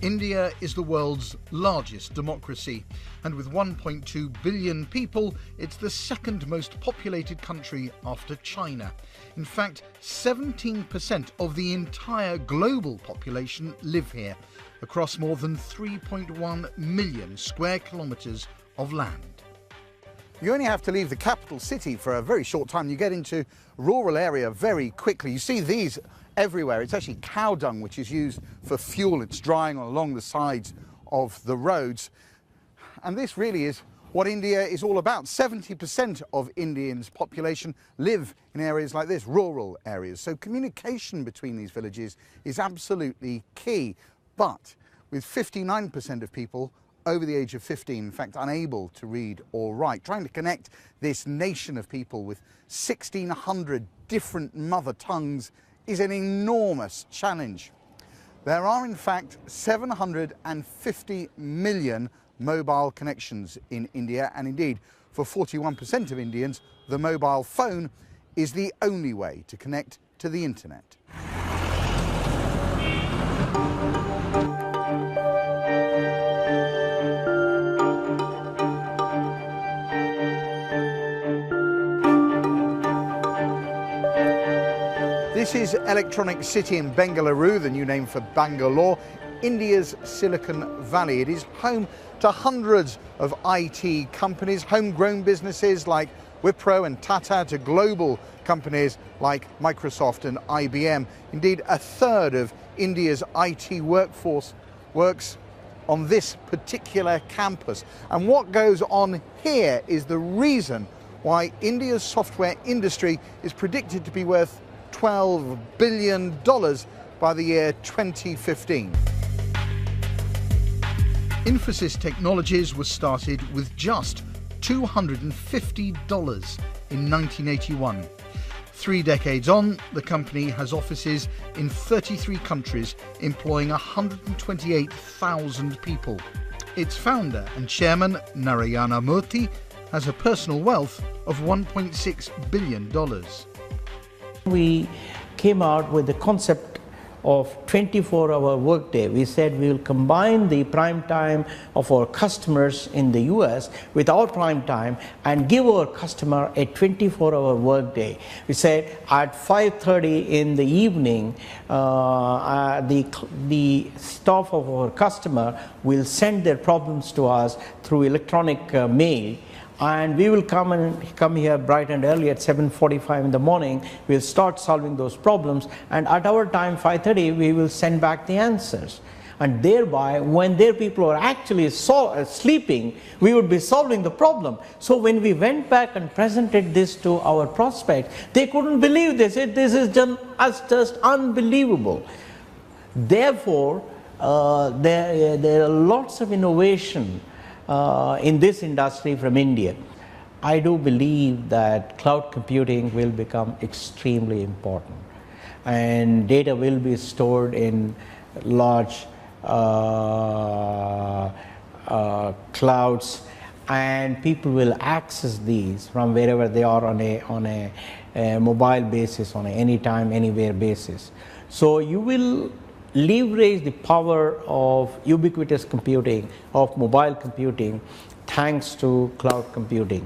India is the world's largest democracy, and with 1.2 billion people, it's the second most populated country after China. In fact, 17% of the entire global population live here, across more than 3.1 million square kilometres of land. You only have to leave the capital city for a very short time. You get into rural area very quickly. You see these everywhere. It's actually cow dung which is used for fuel. It's drying along the sides of the roads. And this really is what India is all about. 70% of Indians' population live in areas like this, rural areas. So communication between these villages is absolutely key. But with 59% of people over the age of 15, in fact, unable to read or write, trying to connect this nation of people with 1,600 different mother tongues is an enormous challenge. There are, in fact, 750 million mobile connections in India, and indeed, for 41% of Indians, the mobile phone is the only way to connect to the internet. This is Electronic City in Bengaluru, the new name for Bangalore, India's Silicon Valley. It is home to hundreds of IT companies, homegrown businesses like Wipro and Tata, to global companies like Microsoft and IBM. Indeed, a third of India's IT workforce works on this particular campus. And what goes on here is the reason why India's software industry is predicted to be worth $12 billion by the year 2015. Infosys Technologies was started with just $250 in 1981. 3 decades on, the company has offices in 33 countries, employing 128,000 people. Its founder and chairman, Narayana Murthy, has a personal wealth of $1.6 billion. We came out with the concept of 24-hour workday. We said we will combine the prime time of our customers in the US with our prime time and give our customer a 24-hour workday. We said at 5:30 in the evening, the staff of our customer will send their problems to us through electronic mail. And we will come here bright and early at 7:45 in the morning. We'll start solving those problems, and at our time, 5:30, we will send back the answers. And thereby, when their people are actually sleeping, we would be solving the problem. So when we went back and presented this to our prospects, they couldn't believe this. This is just unbelievable. Therefore, there are lots of innovation in this industry from India. I do believe that cloud computing will become extremely important, and data will be stored in large clouds, and people will access these from wherever they are on a mobile basis, on an anytime, anywhere basis. So you will leverage the power of ubiquitous computing, of mobile computing, thanks to cloud computing.